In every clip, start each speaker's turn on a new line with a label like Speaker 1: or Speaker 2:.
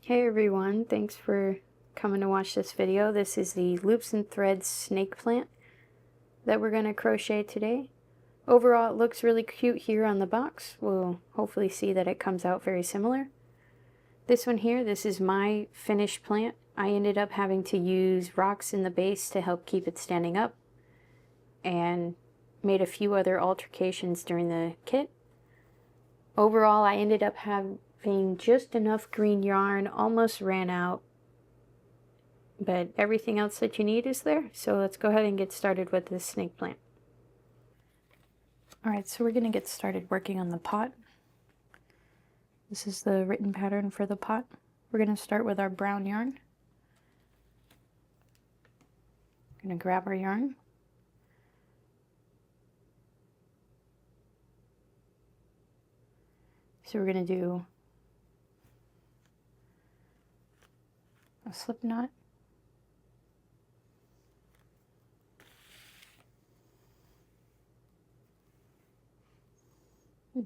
Speaker 1: Hey everyone, thanks for coming to watch this video. This is the loops and threads snake plant that we're going to crochet today. Overall, it looks really cute here on the box. We'll hopefully see that it comes out very similar. This one here, this is my finished plant. I ended up having to use rocks in the base to help keep it standing up, and made a few other alterations during the kit. Overall, I ended up having just enough green yarn, almost ran out, but everything else that you need is there. So let's go ahead and get started with this snake plant. Alright, so we're going to get started working on the pot. This is the written pattern for the pot. We're going to start with our brown yarn. We're going to grab our yarn. So we're going to do a slip knot,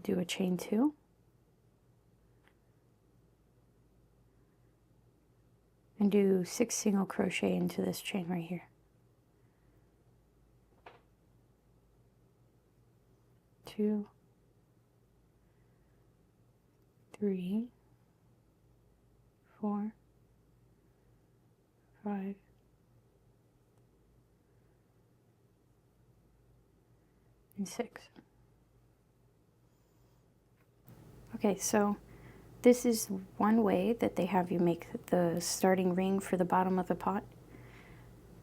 Speaker 1: do a chain 2, and do 6 single crochet into this chain right here. 2, 3, 4, 5, and 6. Okay, so this is one way that they have you make the starting ring for the bottom of the pot.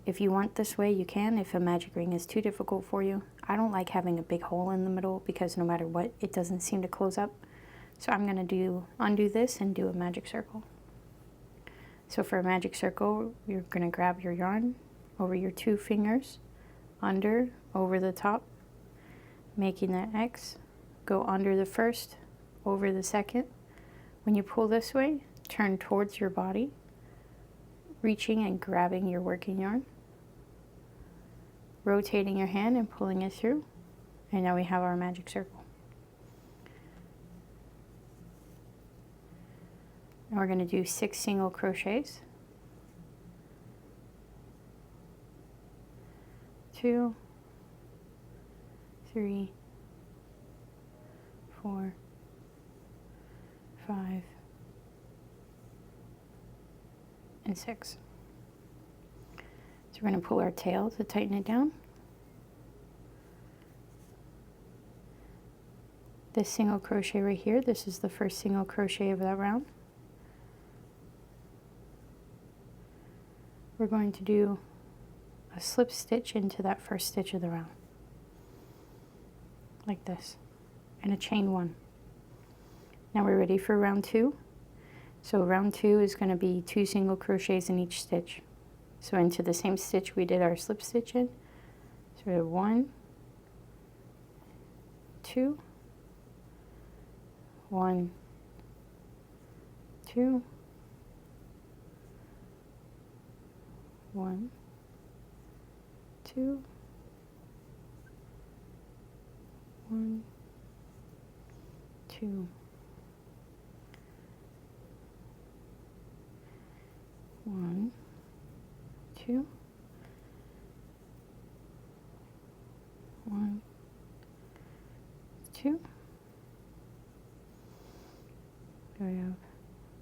Speaker 1: If you want this way, you can. If a magic ring is too difficult for you, I don't like having a big hole in the middle because no matter what, it doesn't seem to close up. So I'm going to undo this and do a magic circle. So for a magic circle, you're going to grab your yarn over your 2 fingers, under, over the top, making that X, go under the first, over the second. When you pull this way, turn towards your body, reaching and grabbing your working yarn, rotating your hand and pulling it through, and now we have our magic circle. And we're going to do 6 single crochets. 2, 3, 4, 5, and 6. So we're going to pull our tail to tighten it down. This single crochet right here, this is the first single crochet of that round. We're going to do a slip stitch into that first stitch of the round, like this, and a chain 1. Now we're ready for round 2. So round 2 is going to be 2 single crochets in each stitch. So into the same stitch we did our slip stitch in. So we have 1, 2, 1, 2, 1, 2, 1, 2, 1, 2, 1, 2. So we have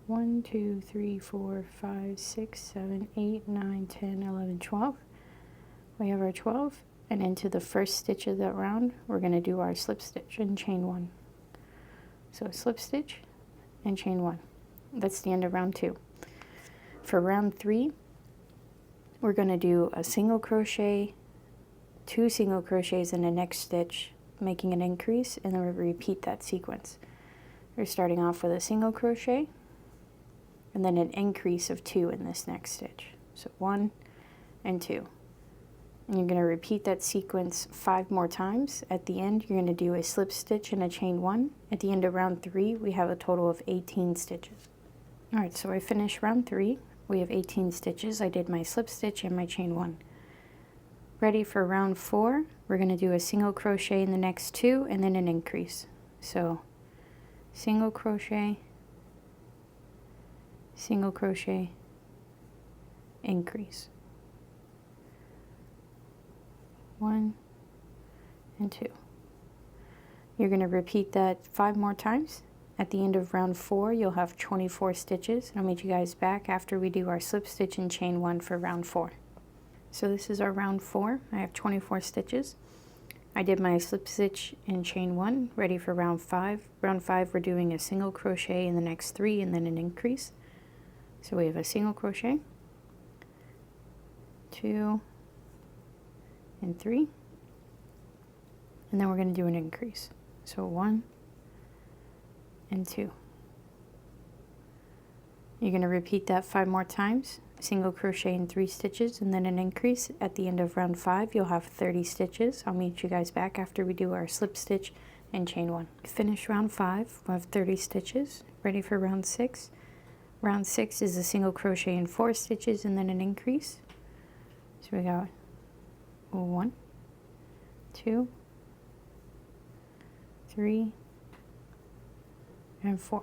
Speaker 1: 1, 2, 3, 4, 5, 6, 7, 8, 9, 10, 11, 12. We have our 12, and into the first stitch of that round, we're going to do our slip stitch and chain 1. So slip stitch and chain 1. That's the end of round 2. For round 3, we're going to do a single crochet, 2 single crochets in the next stitch, making an increase, and then we repeat that sequence. We're starting off with a single crochet, and then an increase of 2 in this next stitch. So 1 and 2. And you're going to repeat that sequence 5 more times. At the end, you're going to do a slip stitch and a chain 1. At the end of round 3, we have a total of 18 stitches. Alright, so I finished round 3. We have 18 stitches. I did my slip stitch and my chain 1. Ready for round 4, we're going to do a single crochet in the next 2 and then an increase. So single crochet, single crochet, increase. 1 and 2. You're going to repeat that 5 more times. At the end of round 4, you'll have 24 stitches. I'll meet you guys back after we do our slip stitch and chain 1 for round 4. So this is our round 4. I have 24 stitches. I did my slip stitch and chain 1, ready for round 5. Round 5, we're doing a single crochet in the next 3 and then an increase. So we have a single crochet, 2 and 3, and then we're going to do an increase. So 1 and 2. You're going to repeat that 5 more times, single crochet in 3 stitches and then an increase. At the end of round 5, you'll have 30 stitches. I'll meet you guys back after we do our slip stitch and chain 1. Finish round 5, we'll have 30 stitches, ready for round 6. Round 6 is a single crochet in 4 stitches and then an increase. So we got 1, 2, 3, and 4.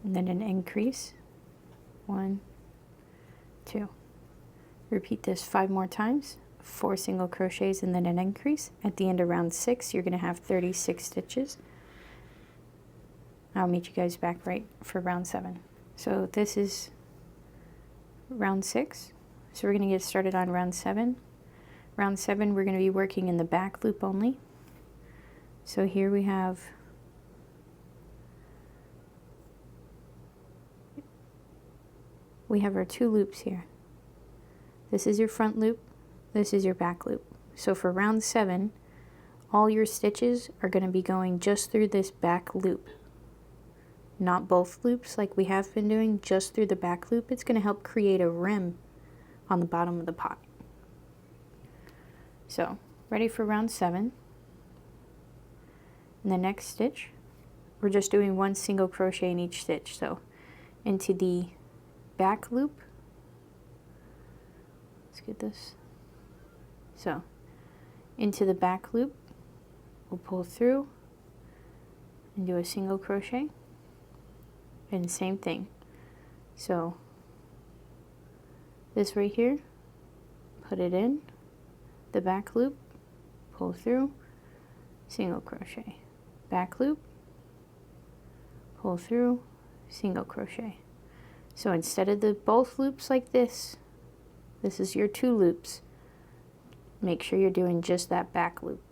Speaker 1: And then an increase, 1, 2. Repeat this 5 more times, 4 single crochets and then an increase. At the end of round 6, you're going to have 36 stitches. I'll meet you guys back right for round 7. So this is round 6. So we're going to get started on round 7. Round 7, we're going to be working in the back loop only. So here we have our 2 loops here. This is your front loop, this is your back loop. So for round 7, all your stitches are going to be going just through this back loop. Not both loops like we have been doing, just through the back loop. It's going to help create a rim on the bottom of the pot. So, ready for round 7. In the next stitch, we're just doing 1 single crochet in each stitch. So, into the back loop, let's get this. So, into the back loop, we'll pull through and do a single crochet. And same thing. So, this right here, put it in the back loop, pull through, single crochet, back loop, pull through, single crochet. So instead of the both loops like this is your 2 loops. Make sure you're doing just that back loop.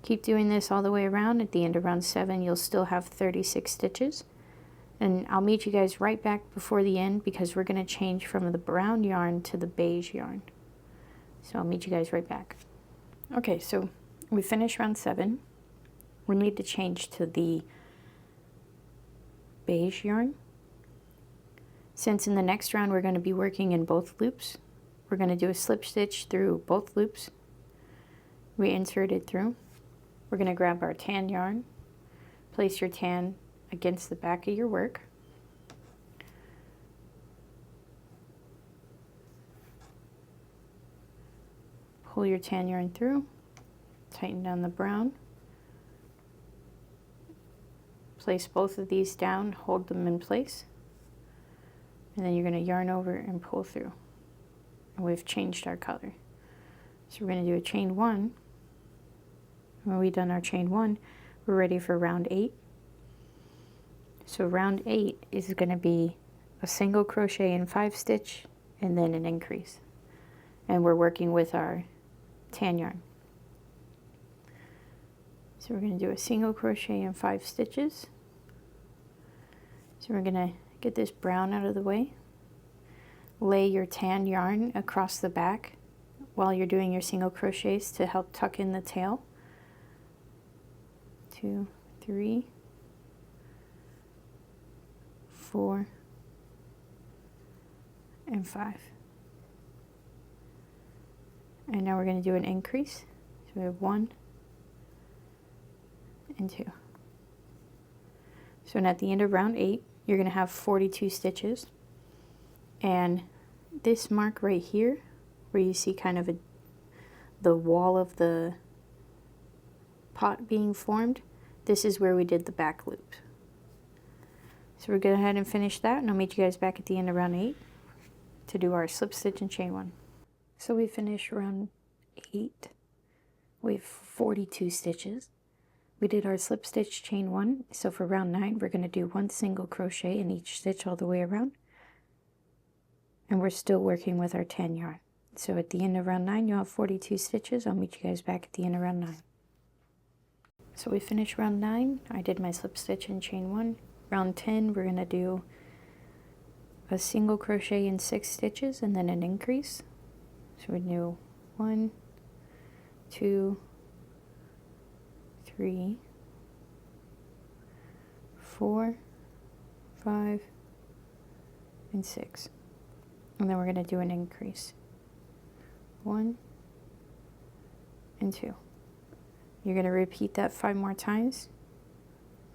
Speaker 1: Keep doing this all the way around. At the end of round 7, you'll still have 36 stitches. And I'll meet you guys right back before the end because we're going to change from the brown yarn to the beige yarn. So I'll meet you guys right back. Okay, so we finished round 7. We need to change to the beige yarn. Since in the next round we're going to be working in both loops, we're going to do a slip stitch through both loops. We insert it through. We're going to grab our tan yarn, place your tan against the back of your work. Pull your tan yarn through, tighten down the brown. Place both of these down, hold them in place. And then you're going to yarn over and pull through. And we've changed our color. So we're going to do a chain 1. When we've done our chain 1, we're ready for round 8. So round 8 is going to be a single crochet in 5 stitch and then an increase. And we're working with our tan yarn. So we're going to do a single crochet in 5 stitches. So we're going to get this brown out of the way. Lay your tan yarn across the back while you're doing your single crochets to help tuck in the tail. 2, 3, 4, and 5. And now we're going to do an increase. So we have 1 and 2. So at the end of round 8, you're going to have 42 stitches. And this mark right here, where you see kind of the wall of the pot being formed, this is where we did the back loop. So we're going to go ahead and finish that, and I'll meet you guys back at the end of round 8 to do our slip stitch and chain 1. So we finished round 8 with 42 stitches. We did our slip stitch chain 1. So for round 9 we're going to do 1 single crochet in each stitch all the way around, and we're still working with our 10 yarn. So at the end of round 9 you'll have 42 stitches. I'll meet you guys back at the end of round 9. So we finished round 9. I did my slip stitch and chain 1. Round 10 we're going to do a single crochet in 6 stitches and then an increase. So we do 1, 2, 3, 4, 5, and 6. And then we're going to do an increase. 1 and 2. You're going to repeat that 5 more times.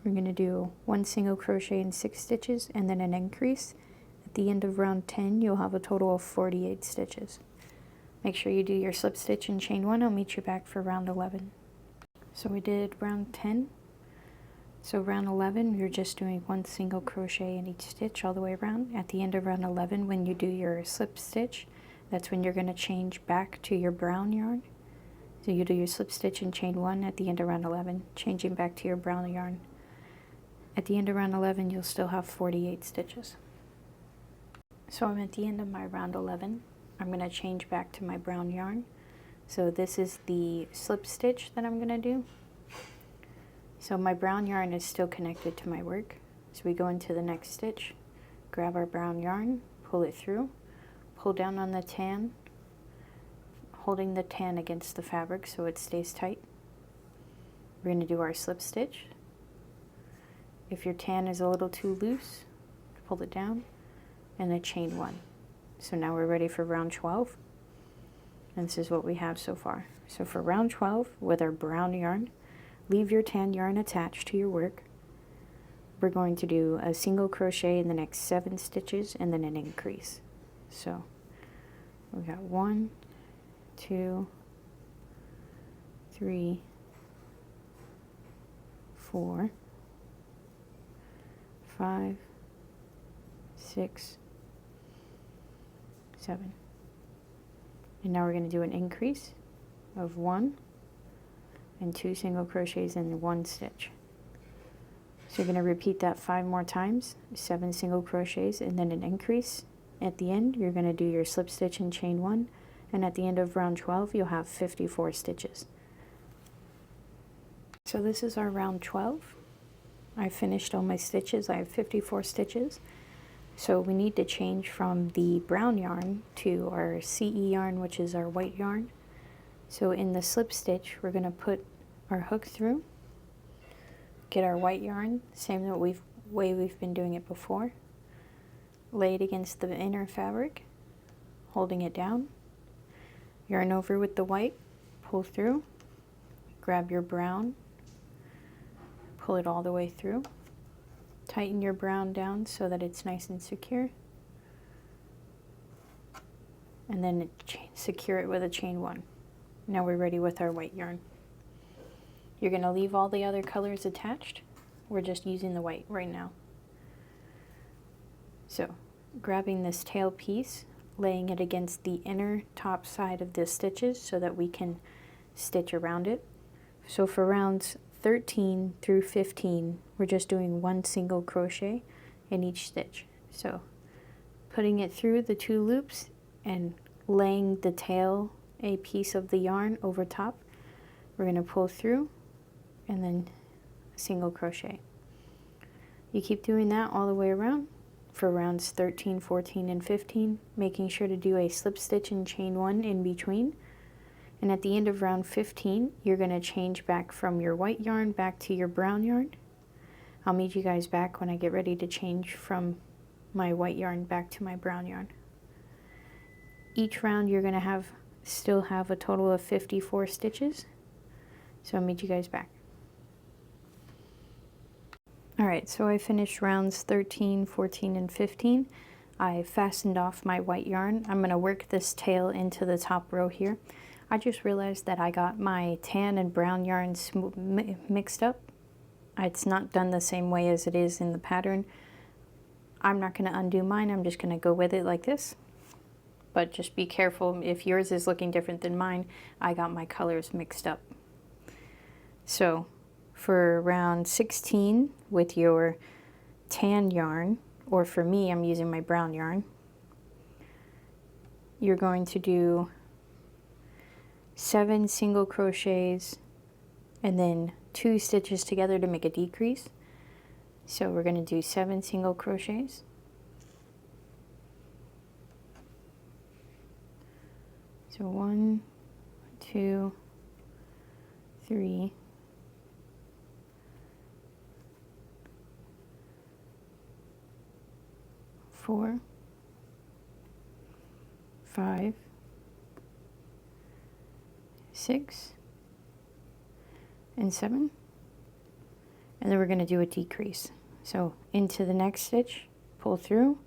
Speaker 1: We're going to do 1 single crochet in 6 stitches and then an increase. At the end of round 10 you'll have a total of 48 stitches. Make sure you do your slip stitch and chain 1. I'll meet you back for round 11. So we did round 10. So round 11 you're just doing 1 single crochet in each stitch all the way around. At the end of round 11, when you do your slip stitch, that's when you're going to change back to your brown yarn. So you do your slip stitch and chain 1 at the end of round 11, changing back to your brown yarn. At the end of round 11 you'll still have 48 stitches. So I'm at the end of my round 11. I'm going to change back to my brown yarn. So this is the slip stitch that I'm going to do. So my brown yarn is still connected to my work. So we go into the next stitch, grab our brown yarn, pull it through, pull down on the tan, holding the tan against the fabric so it stays tight. We're going to do our slip stitch. If your tan is a little too loose, pull it down, and then chain 1. So now we're ready for round 12. And this is what we have so far. So for round 12, with our brown yarn, leave your tan yarn attached to your work. We're going to do a single crochet in the next 7 stitches and then an increase. So we got 1, 2, 3, 4, 5, 6, 7. And now we're going to do an increase of 1 and 2 single crochets in 1 stitch. So you're going to repeat that 5 more times, 7 single crochets and then an increase. At the end you're going to do your slip stitch and chain 1, and at the end of round 12 you'll have 54 stitches. So this is our round 12. I finished all my stitches. I have 54 stitches. So we need to change from the brown yarn to our CE yarn, which is our white yarn. So in the slip stitch we're going to put our hook through, get our white yarn, same way we've been doing it before, lay it against the inner fabric, holding it down, yarn over with the white, pull through, grab your brown, pull it all the way through, tighten your brown down so that it's nice and secure, and then secure it with a chain 1. Now we're ready with our white yarn. You're going to leave all the other colors attached. We're just using the white right now. So grabbing this tail piece, laying it against the inner top side of the stitches so that we can stitch around it. So for rounds 13 through 15 we're just doing 1 single crochet in each stitch. So putting it through the 2 loops and laying the tail, a piece of the yarn, over top. We're going to pull through and then a single crochet. You keep doing that all the way around for rounds 13, 14, and 15, making sure to do a slip stitch and chain 1 in between. And at the end of round 15 you're going to change back from your white yarn back to your brown yarn. I'll meet you guys back when I get ready to change from my white yarn back to my brown yarn. Each round you're going to still have a total of 54 stitches. So I'll meet you guys back. Alright, so I finished rounds 13, 14, and 15. I fastened off my white yarn. I'm going to work this tail into the top row here. I just realized that I got my tan and brown yarns mixed up. It's not done the same way as it is in the pattern. I'm not going to undo mine, I'm just going to go with it like this. But just be careful, if yours is looking different than mine, I got my colors mixed up. So for round 16 with your tan yarn, or for me, I'm using my brown yarn, you're going to do 7 single crochets and then 2 stitches together to make a decrease. So we're going to do 7 single crochets, so 1, 2, 3, 4, 5, 6, and 7, and then we're going to do a decrease. So into the next stitch, pull through,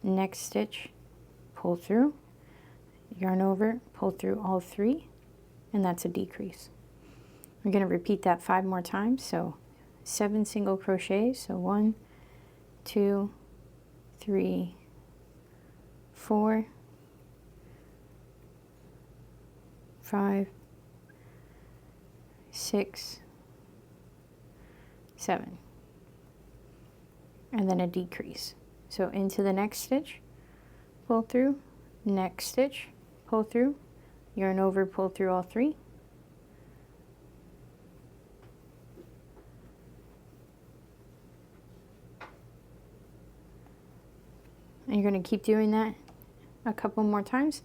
Speaker 1: next stitch, pull through, yarn over, pull through all 3, and that's a decrease. We're going to repeat that 5 more times. So 7 single crochets, so 1, 2, 3, 4, 5, 6, 7, and then a decrease. So into the next stitch, pull through, next stitch, pull through, yarn over, pull through all 3, and you're going to keep doing that a couple more times.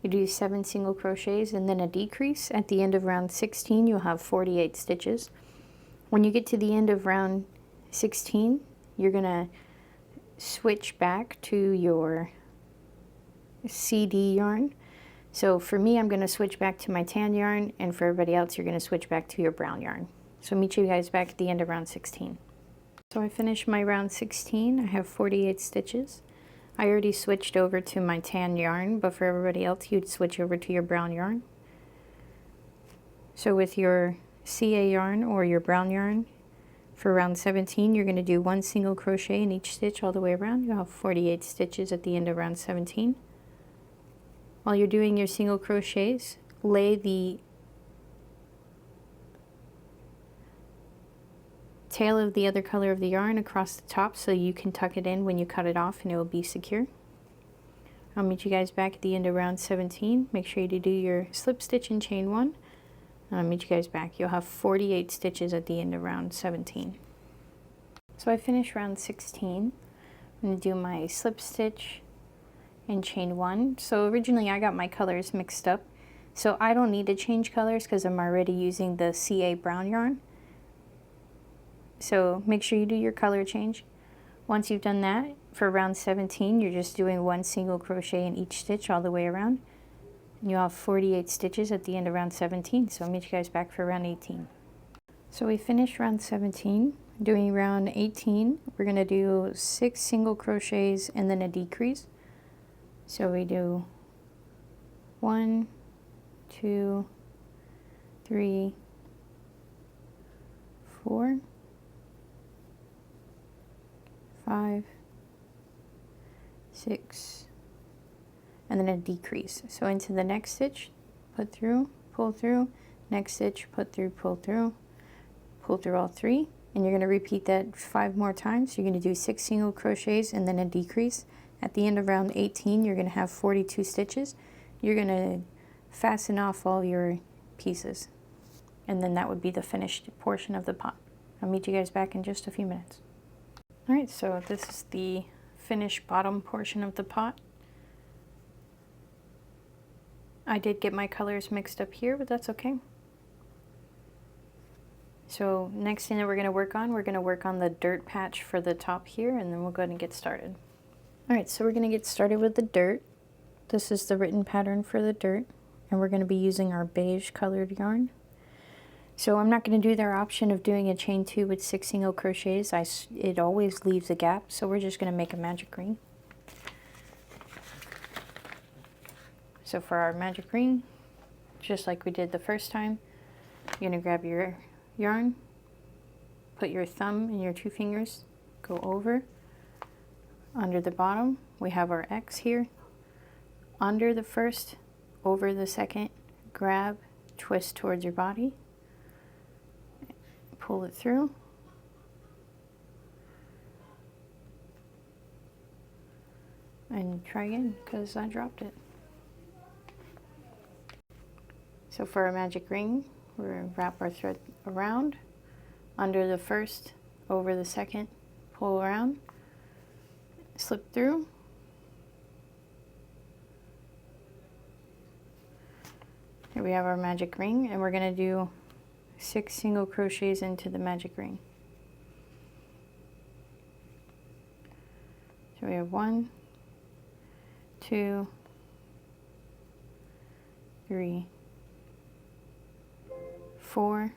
Speaker 1: You do 7 single crochets and then a decrease. At the end of round 16, you'll have 48 stitches. When you get to the end of round 16, you're going to switch back to your CD yarn. So for me, I'm going to switch back to my tan yarn, and for everybody else, you're going to switch back to your brown yarn. So meet you guys back at the end of round 16. So I finished my round 16. I have 48 stitches. I already switched over to my tan yarn, but for everybody else, you'd switch over to your brown yarn. So with your CA yarn or your brown yarn, for round 17, you're going to do 1 single crochet in each stitch all the way around. You'll have 48 stitches at the end of round 17. While you're doing your single crochets, lay the tail of the other color of the yarn across the top so you can tuck it in when you cut it off and it will be secure. I'll meet you guys back at the end of round 17. Make sure you do your slip stitch and chain 1. And I'll meet you guys back. You'll have 48 stitches at the end of round 17. So I finished round 16. I'm going to do my slip stitch and chain 1. So originally I got my colors mixed up. So I don't need to change colors because I'm already using the CA brown yarn. So make sure you do your color change. Once you've done that, for round 17, you're just doing 1 single crochet in each stitch all the way around. And you'll have 48 stitches at the end of round 17. So I'll meet you guys back for round 18. So we finished round 17. Doing round 18, we're going to do 6 single crochets and then a decrease. So we do 1, 2, 3, 4, 5, 6, and then a decrease. So into the next stitch, put through, pull through, next stitch, put through, pull through all 3, and you're going to repeat that 5 more times. You're going to do 6 single crochets and then a decrease. At the end of round 18, you're going to have 42 stitches. You're going to fasten off all your pieces, and then that would be the finished portion of the pot. I'll meet you guys back in just a few minutes. Alright, so this is the finished bottom portion of the pot. I did get my colors mixed up here, but that's okay. So next thing that we're going to work on the dirt patch for the top here, and then we'll go ahead and get started. Alright, so we're going to get started with the dirt. This is the written pattern for the dirt, and we're going to be using our beige colored yarn. So I'm not going to do their option of doing a chain 2 with 6 single crochets. It always leaves a gap, so we're just going to make a magic ring. So for our magic ring, just like we did the first time. You're going to grab your yarn, put your thumb and your 2 fingers, go over. Under the bottom, we have our X here. Under the first, over the second, grab, twist towards your body, pull it through. And try again, because I dropped it. So for our magic ring, we're going to wrap our thread around, under the first, over the second, pull around, slip through, here we have our magic ring, and we're going to do 6 single crochets into the magic ring. So we have 1, 2, 3, 4,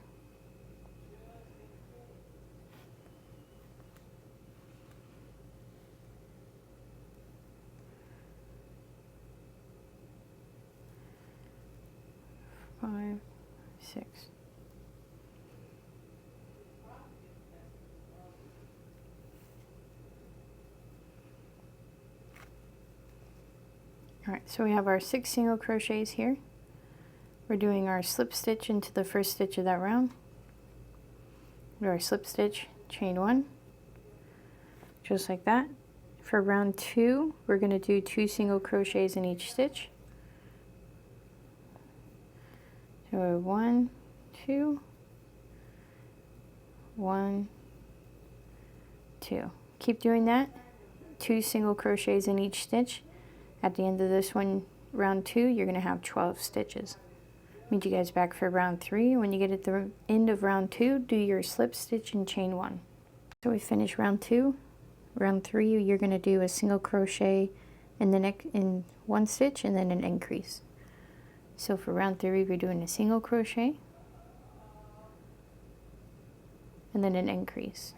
Speaker 1: 5, 6. Alright, so we have our 6 single crochets here. We're doing our slip stitch into the first stitch of that round. Do our slip stitch, chain 1, just like that. For round 2, we're going to do 2 single crochets in each stitch. So 1, 2, 1, 2. Keep doing that. 2 single crochets in each stitch. At the end of this one, round 2, you're going to have 12 stitches. Meet you guys back for round 3. When you get at the end of round 2, do your slip stitch and chain 1. So we finish round 2. Round 3, you're going to do a single crochet in the neck in 1 stitch and then an increase. So for round 3, we're doing a single crochet and then an increase.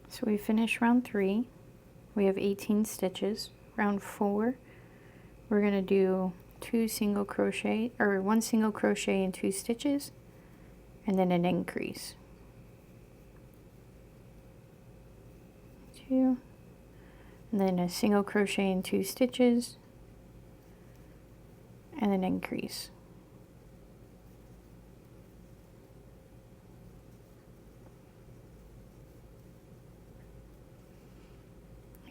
Speaker 1: So we finish round 3. We have 18 stitches. Round 4, we're going to do 2 single crochet, or 1 single crochet in 2 stitches, and then an increase. 2, and then a single crochet in 2 stitches, and an increase.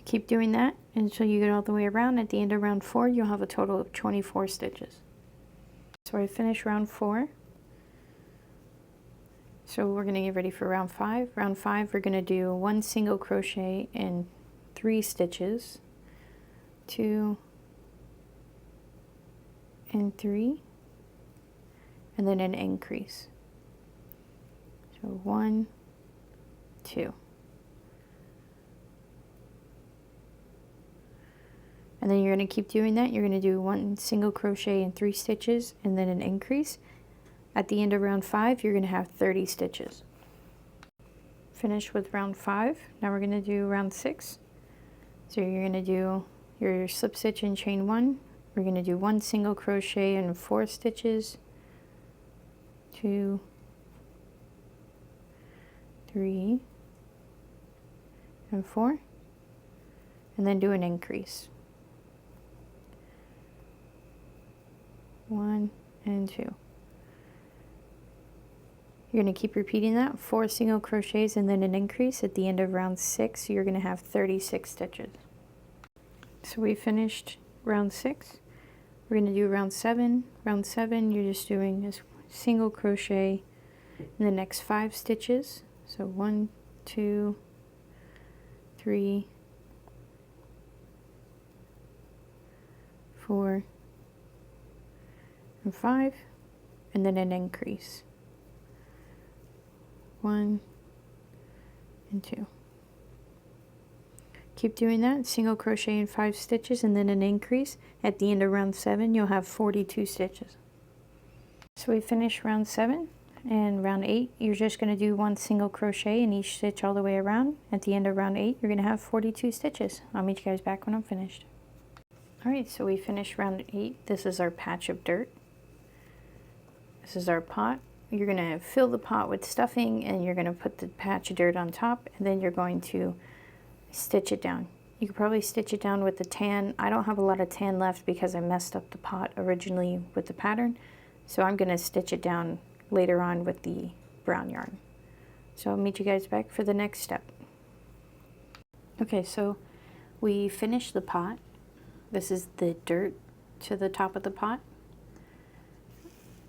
Speaker 1: Keep doing that until you get all the way around. At the end of round 4, you'll have a total of 24 stitches. So I finished round 4. So we're going to get ready for round 5. Round 5, we're going to do 1 single crochet in 3 stitches, 2 and 3, and then an increase. So 1, 2. And then you're going to keep doing that. You're going to do 1 single crochet in 3 stitches and then an increase. At the end of round 5, you're going to have 30 stitches. Finish with round 5. Now we're going to do round 6. So you're going to do your slip stitch and chain 1. We're going to do 1 single crochet in 4 stitches, 2, 3, and 4, and then do an increase. 1 and 2. You're going to keep repeating that, 4 single crochets and then an increase. At the end of round 6, you're going to have 36 stitches. So we finished round 6. We're going to do round 7. Round 7, you're just doing a single crochet in the next 5 stitches. So 1, 2, 3, 4, and 5, and then an increase. 1 and 2. Keep doing that, single crochet in 5 stitches and then an increase. At the end of round 7, you'll have 42 stitches. So we finished round 7, and round 8 you're just going to do 1 single crochet in each stitch all the way around. At the end of round 8 you're going to have 42 stitches. I'll meet you guys back when I'm finished. Alright, so we finished round 8. This is our patch of dirt. This is our pot. You're going to fill the pot with stuffing and you're going to put the patch of dirt on top, and then you're going to stitch it down. You could probably stitch it down with the tan. I don't have a lot of tan left because I messed up the pot originally with the pattern. So I'm going to stitch it down later on with the brown yarn. So I'll meet you guys back for the next step. Okay, so we finished the pot. This is the dirt to the top of the pot.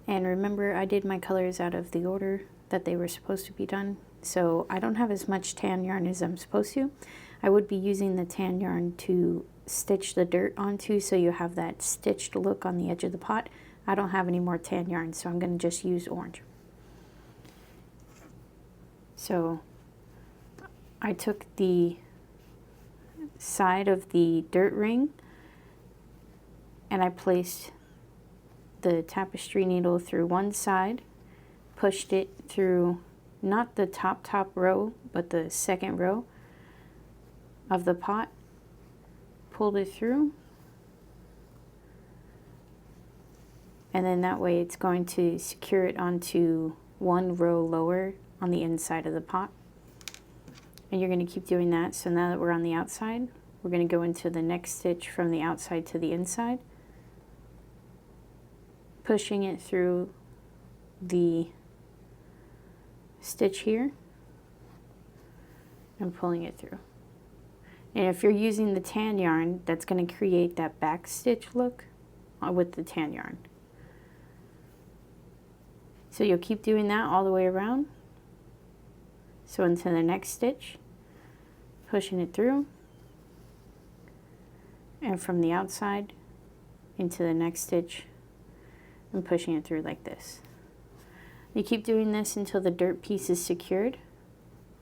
Speaker 1: And remember, I did my colors out of the order that they were supposed to be done. So I don't have as much tan yarn as I'm supposed to. I would be using the tan yarn to stitch the dirt onto so you have that stitched look on the edge of the pot. I don't have any more tan yarn, so I'm going to just use orange. So I took the side of the dirt ring and I placed the tapestry needle through one side, pushed it through not the top row, but the second row of the pot, pulled it through, and then that way it's going to secure it onto one row lower on the inside of the pot. And you're going to keep doing that. So now that we're on the outside, we're going to go into the next stitch from the outside to the inside, pushing it through the stitch here and pulling it through. And if you're using the tan yarn, that's going to create that back stitch look with the tan yarn. So you'll keep doing that all the way around. So into the next stitch, pushing it through, and from the outside into the next stitch and pushing it through like this. You keep doing this until the dirt piece is secured.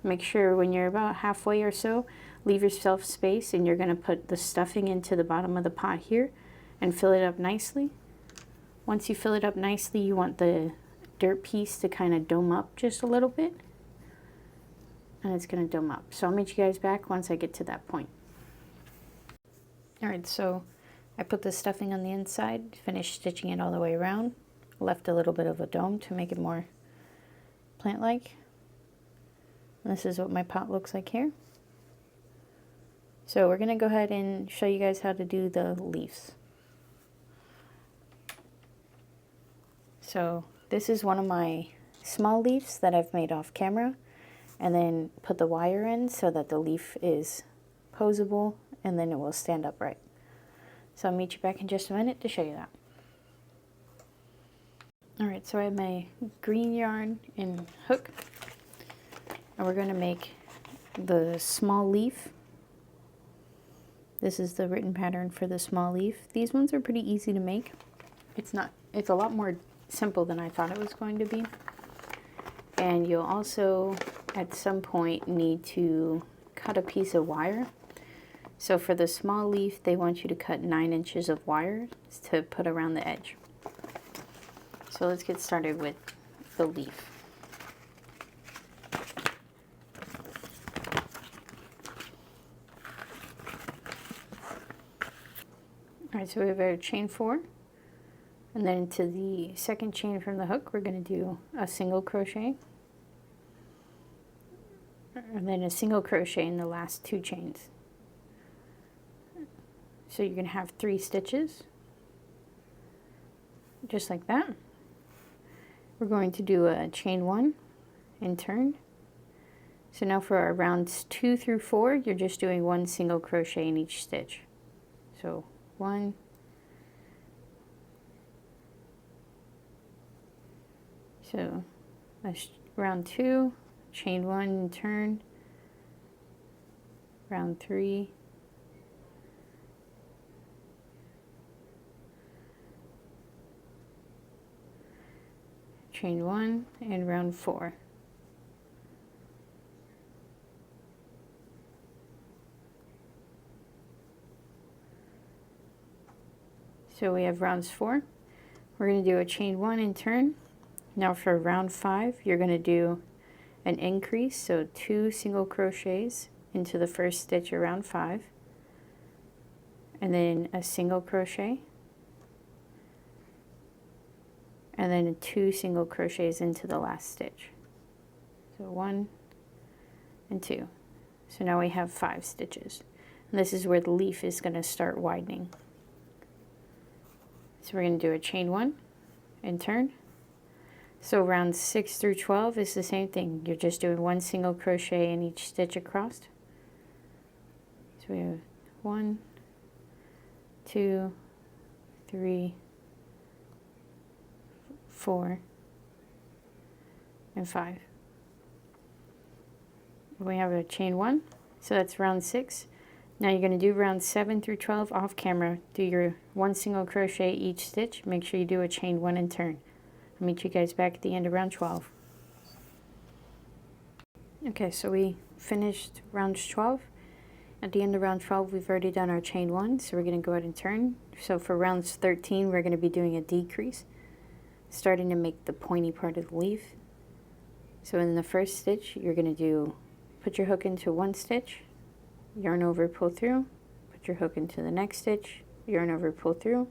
Speaker 1: Make sure when you're about halfway or so, leave yourself space, and you're going to put the stuffing into the bottom of the pot here and fill it up nicely. Once you fill it up nicely, you want the dirt piece to kind of dome up just a little bit, and it's going to dome up. So I'll meet you guys back once I get to that point. Alright, so I put the stuffing on the inside, finished stitching it all the way around, left a little bit of a dome to make it more plant-like. This is what my pot looks like here. So we're going to go ahead and show you guys how to do the leaves. So this is one of my small leaves that I've made off camera, and then put the wire in so that the leaf is posable and then it will stand upright. So I'll meet you back in just a minute to show you that. Alright, so I have my green yarn and hook, and we're going to make the small leaf. This is the written pattern for the small leaf. These ones are pretty easy to make. It's a lot more simple than I thought it was going to be. And you'll also at some point need to cut a piece of wire. So for the small leaf, they want you to cut 9 inches of wire to put around the edge. So let's get started with the leaf. Alright, so we have our chain 4, and then into the second chain from the hook we're going to do a single crochet, and then a single crochet in the last 2 chains. So you're going to have 3 stitches, just like that. We're going to do a chain 1 and turn. So now for our rounds 2 through 4, you're just doing 1 single crochet in each stitch. So 1, so that's round 2, chain 1 and turn, round 3, chain 1, and round 4. So we have rounds 4. We're going to do a chain 1 and turn, Now for round 5, you're going to do an increase, so 2 single crochets into the first stitch of round 5, and then a single crochet, and then 2 single crochets into the last stitch. So 1 and 2. So now we have 5 stitches. And this is where the leaf is going to start widening. So we're going to do a chain 1 and turn. So rounds 6 through 12 is the same thing. You're just doing 1 single crochet in each stitch across. So we have 1, 2, 3, 4, and 5. We have a chain 1, so that's round 6. Now you're going to do rounds 7 through 12 off camera. Do your 1 single crochet each stitch. Make sure you do a chain 1 and turn. I'll meet you guys back at the end of round 12. Okay, so we finished round 12. At the end of round 12, we've already done our chain 1, so we're going to go ahead and turn. So for rounds 13, we're going to be doing a decrease, starting to make the pointy part of the leaf. So in the first stitch, you're going to put your hook into 1 stitch, yarn over, pull through, put your hook into the next stitch, yarn over, pull through.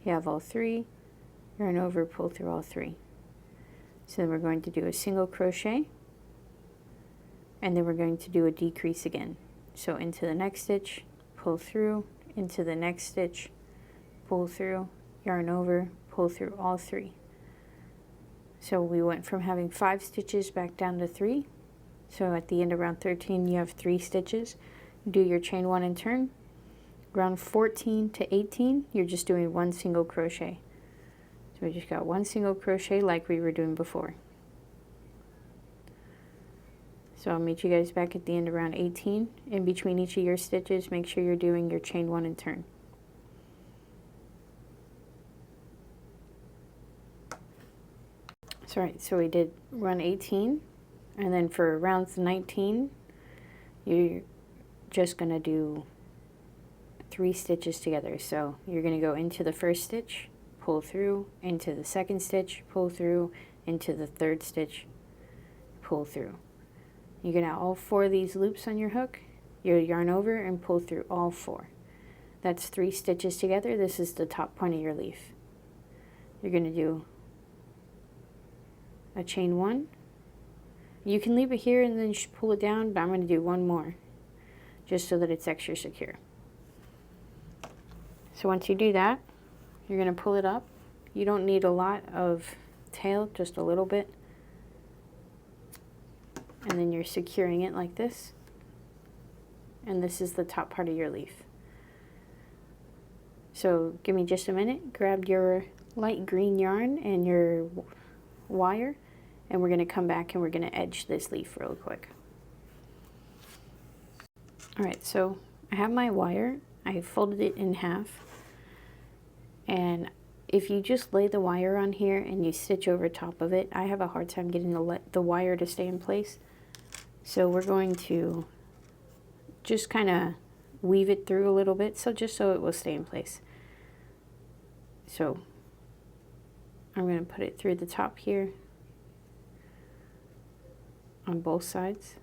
Speaker 1: You have all 3. Yarn over, pull through all 3. So then we're going to do a single crochet, and then we're going to do a decrease again. So into the next stitch, pull through, into the next stitch, pull through, yarn over, pull through all 3. So we went from having 5 stitches back down to 3. So at the end of round 13, you have 3 stitches. Do your chain 1 and turn. Round 14 to 18, you're just doing 1 single crochet. So we just got 1 single crochet like we were doing before. So I'll meet you guys back at the end of round 18. In between each of your stitches, make sure you're doing your chain 1 and turn. So, right, so we did round 18, and then for rounds 19, you're just going to do 3 stitches together. So you're going to go into the first stitch, pull through, into the second stitch, pull through, into the third stitch, pull through. You're going to have all 4 of these loops on your hook. You yarn over and pull through all 4. That's 3 stitches together. This is the top point of your leaf. You're going to do a chain 1. You can leave it here and then just pull it down, but I'm going to do 1 more just so that it's extra secure. So once you do that, you're going to pull it up. You don't need a lot of tail, just a little bit. And then you're securing it like this. And this is the top part of your leaf. So give me just a minute. Grab your light green yarn and your wire, and we're going to come back and we're going to edge this leaf real quick. Alright, so I have my wire. I folded it in half. And if you just lay the wire on here and you stitch over top of it, I have a hard time getting the wire to stay in place. So we're going to just kind of weave it through a little bit, just so it will stay in place. So I'm going to put it through the top here on both sides.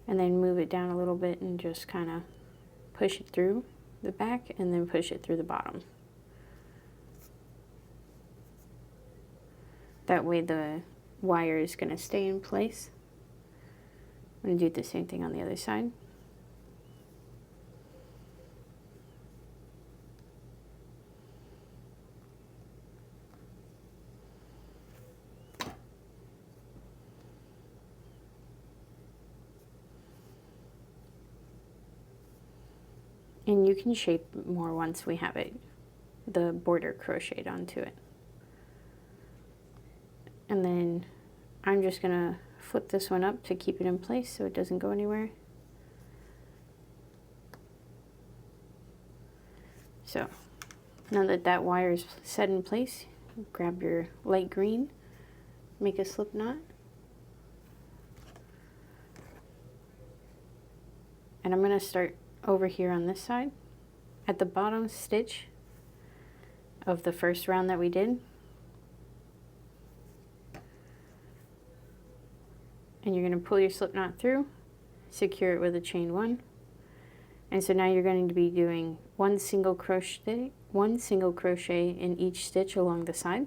Speaker 1: And then move it down a little bit and just kind of push it through the back and then push it through the bottom. That way the wire is going to stay in place. I'm going to do the same thing on the other side. And you can shape more once we have it, the border crocheted onto it. And then I'm just going to flip this one up to keep it in place so it doesn't go anywhere. So now that that wire is set in place, grab your light green, make a slip knot, And I'm going to start over here on this side at the bottom stitch of the first round that we did. And you're going to pull your slip knot through, secure it with a chain 1. And so now you're going to be doing one single crochet in each stitch along the side.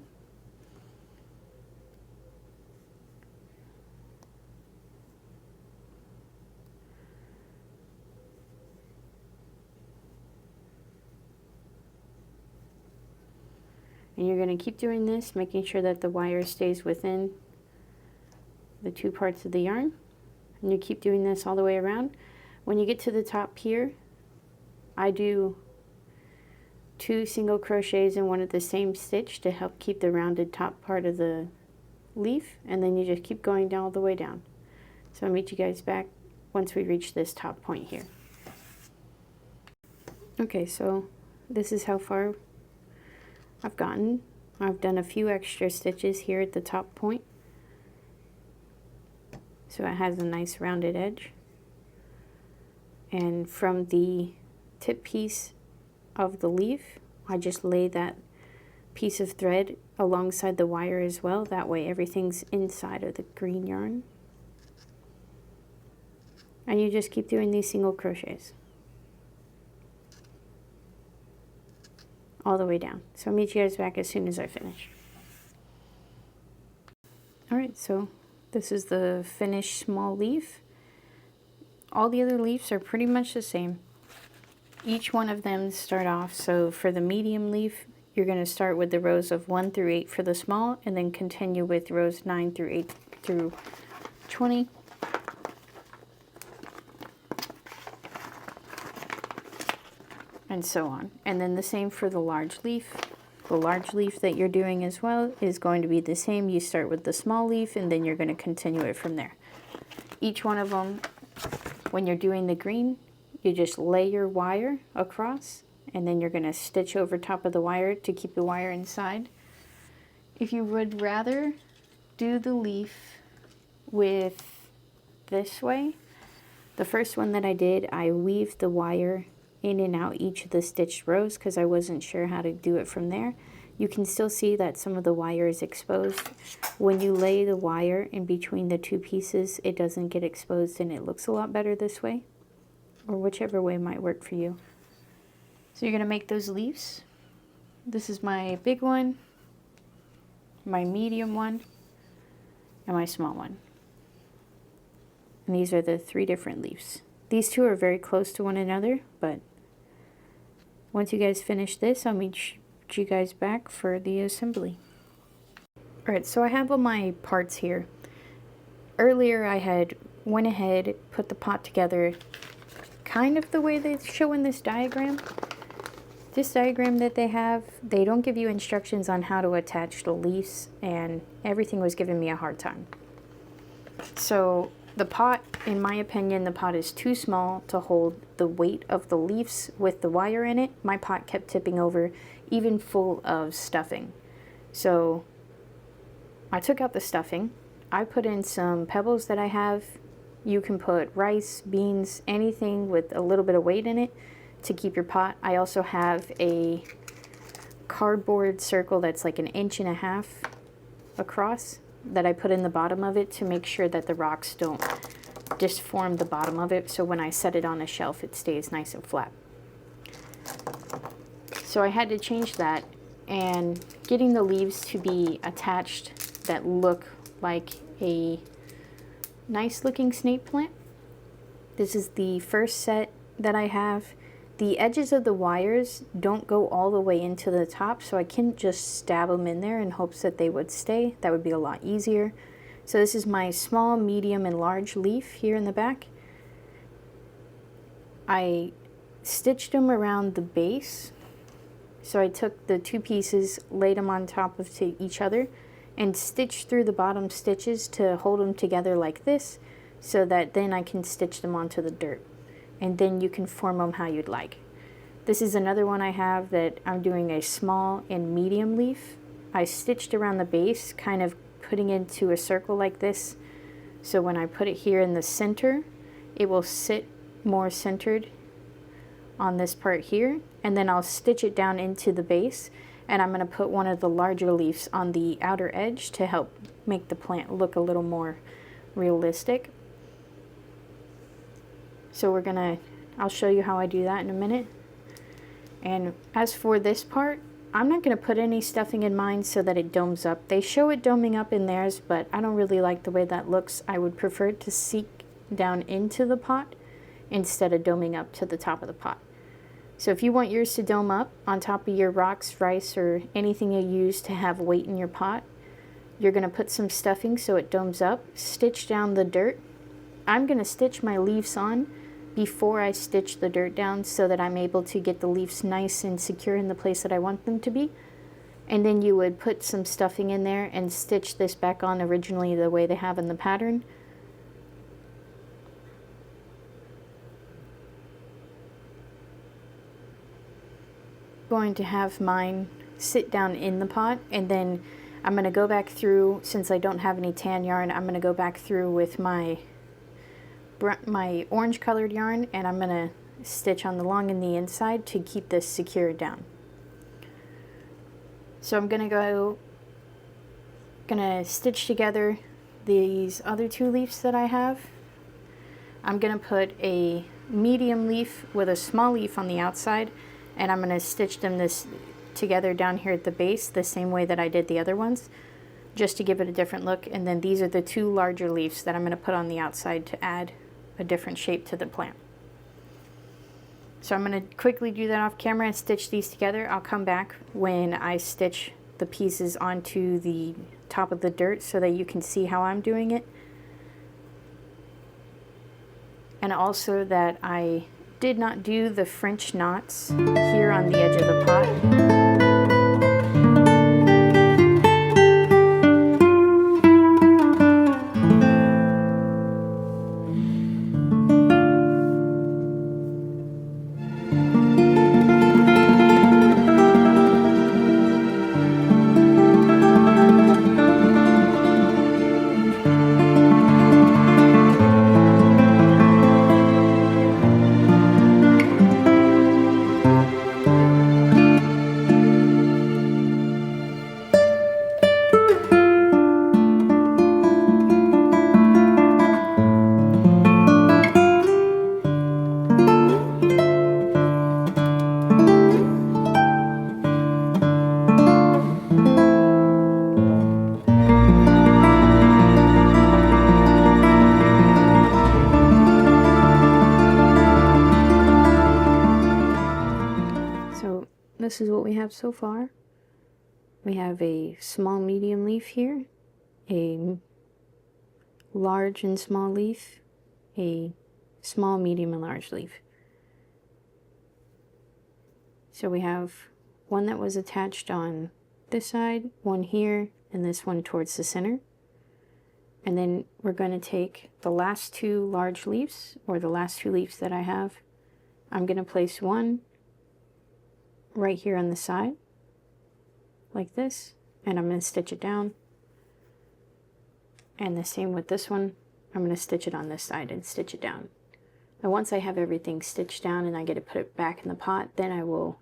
Speaker 1: And you're going to keep doing this, making sure that the wire stays within the two parts of the yarn. And you keep doing this all the way around. When you get to the top here, I do 2 single crochets in one of the same stitch to help keep the rounded top part of the leaf, and then you just keep going down all the way down. So I'll meet you guys back once we reach this top point here. Okay, so this is how far I've gotten. I've done a few extra stitches here at the top point, so it has a nice rounded edge. And from the tip piece of the leaf, I just lay that piece of thread alongside the wire as well. That way everything's inside of the green yarn. And you just keep doing these single crochets all the way down. So I'll meet you guys back as soon as I finish. Alright, so this is the finished small leaf. All the other leaves are pretty much the same. Each one of them start off, so for the medium leaf, you're going to start with the rows of 1 through 8 for the small, and then continue with rows 9 through 8 through 20. And so on. And then the same for the large leaf. The large leaf that you're doing as well is going to be the same. You start with the small leaf, and then you're going to continue it from there. Each one of them, when you're doing the green, you just lay your wire across, and then you're going to stitch over top of the wire to keep the wire inside. If you would rather do the leaf with this way, the first one that I did, I weaved the wire in and out each of the stitched rows because I wasn't sure how to do it from there. You can still see that some of the wire is exposed. When you lay the wire in between the two pieces, it doesn't get exposed, and it looks a lot better this way, or whichever way might work for you. So you're going to make those leaves. This is my big one, my medium one, and my small one. And these are the 3 different leaves. These 2 are very close to one another, but once you guys finish this, I'll meet you guys back for the assembly. Alright, so I have all my parts here. Earlier I had went ahead, put the pot together kind of the way they show in this diagram. This diagram that they have, they don't give you instructions on how to attach the leaves, and everything was giving me a hard time. So the pot, in my opinion, the pot is too small to hold the weight of the leaves with the wire in it. My pot kept tipping over, even full of stuffing. So I took out the stuffing. I put in some pebbles that I have. You can put rice, beans, anything with a little bit of weight in it to keep your pot. I also have a cardboard circle that's like 1.5 inches across that I put in the bottom of it to make sure that the rocks don't disform the bottom of it, so when I set it on a shelf it stays nice and flat. So I had to change that, and getting the leaves to be attached that look like a nice looking snake plant. This is the first set that I have. The edges of the wires don't go all the way into the top, so I can just stab them in there in hopes that they would stay. That would be a lot easier. So this is my small, medium, and large leaf here in the back. I stitched them around the base. So I took the 2 pieces, laid them on top of each other, and stitched through the bottom stitches to hold them together like this, so that then I can stitch them onto the dirt. And then you can form them how you'd like. This is another one I have that I'm doing a small and medium leaf. I stitched around the base, kind of putting it into a circle like this, so when I put it here in the center, it will sit more centered on this part here, and then I'll stitch it down into the base, and I'm going to put one of the larger leaves on the outer edge to help make the plant look a little more realistic. So I'll show you how I do that in a minute. And as for this part, I'm not going to put any stuffing in mine so that it domes up. They show it doming up in theirs, but I don't really like the way that looks. I would prefer it to seek down into the pot instead of doming up to the top of the pot. So if you want yours to dome up on top of your rocks, rice, or anything you use to have weight in your pot, you're going to put some stuffing so it domes up, stitch down the dirt. I'm going to stitch my leaves on before I stitch the dirt down so that I'm able to get the leaves nice and secure in the place that I want them to be. And then you would put some stuffing in there and stitch this back on originally the way they have in the pattern. Going to have mine sit down in the pot, and then I'm going to go back through, since I don't have any tan yarn, I'm going to go back through with my orange colored yarn, and I'm going to stitch on the long and the inside to keep this secured down. So I'm going to stitch together these other two leaves that I have. I'm going to put a medium leaf with a small leaf on the outside, and I'm going to stitch them together down here at the base the same way that I did the other ones, just to give it a different look. And then these are the two larger leaves that I'm going to put on the outside to add a different shape to the plant. So I'm going to quickly do that off camera and stitch these together. I'll come back when I stitch the pieces onto the top of the dirt so that you can see how I'm doing it. And also that I did not do the French knots here on the edge of the pot. This is what we have so far. We have a small medium leaf here, a large and small leaf, a small, medium, and large leaf. So we have one that was attached on this side, one here, and this one towards the center. And then we're going to take the last two large leaves, or the last two leaves that I have. I'm going to place one right here on the side, like this, and I'm going to stitch it down. And the same with this one. I'm going to stitch it on this side and stitch it down. And once I have everything stitched down and I get to put it back in the pot, then I will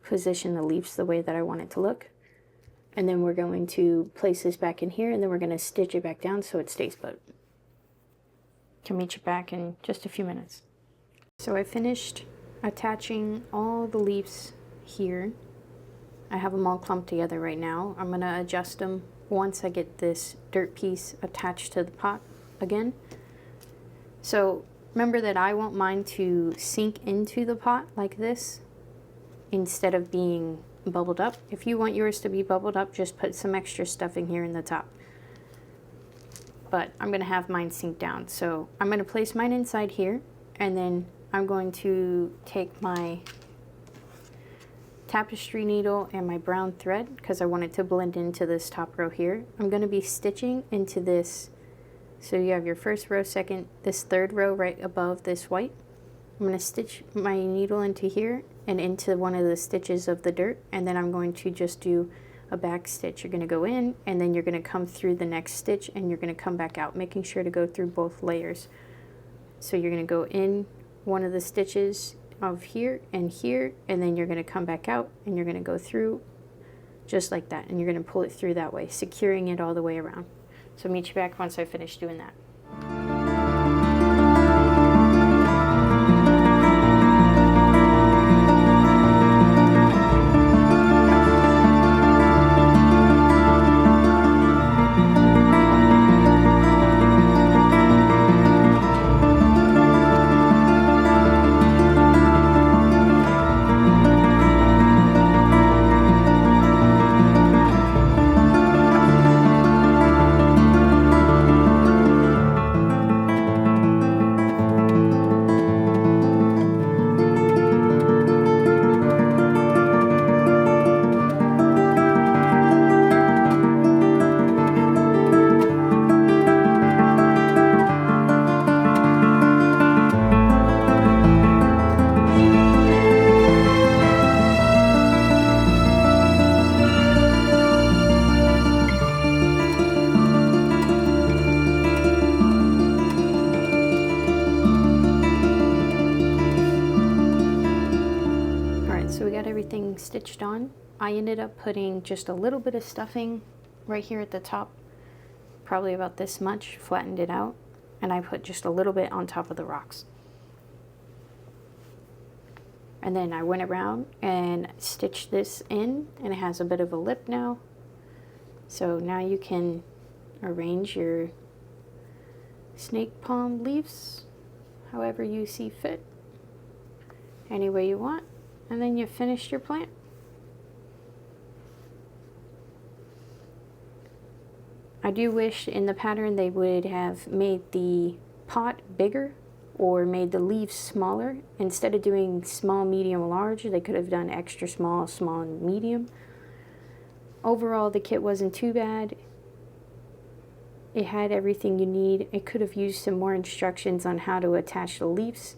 Speaker 1: position the leaves the way that I want it to look. And then we're going to place this back in here, and then we're going to stitch it back down so it stays put. Can meet you back in just a few minutes. So I finished attaching all the leaves here. I have them all clumped together right now. I'm going to adjust them once I get this dirt piece attached to the pot again. So remember that I want mine to sink into the pot like this instead of being bubbled up. If you want yours to be bubbled up, just put some extra stuffing here in the top. But I'm going to have mine sink down. So I'm going to place mine inside here, and then I'm going to take my tapestry needle and my brown thread, because I want it to blend into this top row here. I'm going to be stitching into this, so you have your first row, second, this third row right above this white. I'm going to stitch my needle into here and into one of the stitches of the dirt, and then I'm going to just do a back stitch. You're going to go in, and then you're going to come through the next stitch, and you're going to come back out, making sure to go through both layers. So you're going to go in one of the stitches of here, and then you're going to come back out and you're going to go through just like that, and you're going to pull it through that way, securing it all the way around. So meet you back once I finish doing that. So we got everything stitched on. I ended up putting just a little bit of stuffing right here at the top, probably about this much, flattened it out, and I put just a little bit on top of the rocks. And then I went around and stitched this in, and it has a bit of a lip now. So now you can arrange your snake palm leaves however you see fit, any way you want. And then you finished your plant. I do wish in the pattern they would have made the pot bigger or made the leaves smaller. Instead of doing small, medium, large, they could have done extra small, small, and medium. Overall, the kit wasn't too bad. It had everything you need. It could have used some more instructions on how to attach the leaves,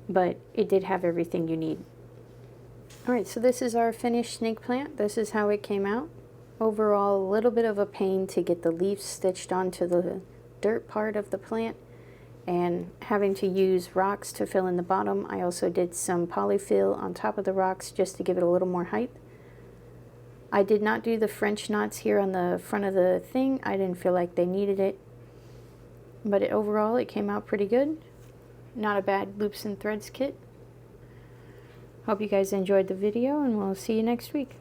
Speaker 1: but it did have everything you need. Alright, so this is our finished snake plant. This is how it came out. Overall, a little bit of a pain to get the leaves stitched onto the dirt part of the plant, and having to use rocks to fill in the bottom. I also did some polyfill on top of the rocks just to give it a little more height. I did not do the French knots here on the front of the thing. I didn't feel like they needed it. But overall, it came out pretty good. Not a bad loops and threads kit. Hope you guys enjoyed the video, and we'll see you next week.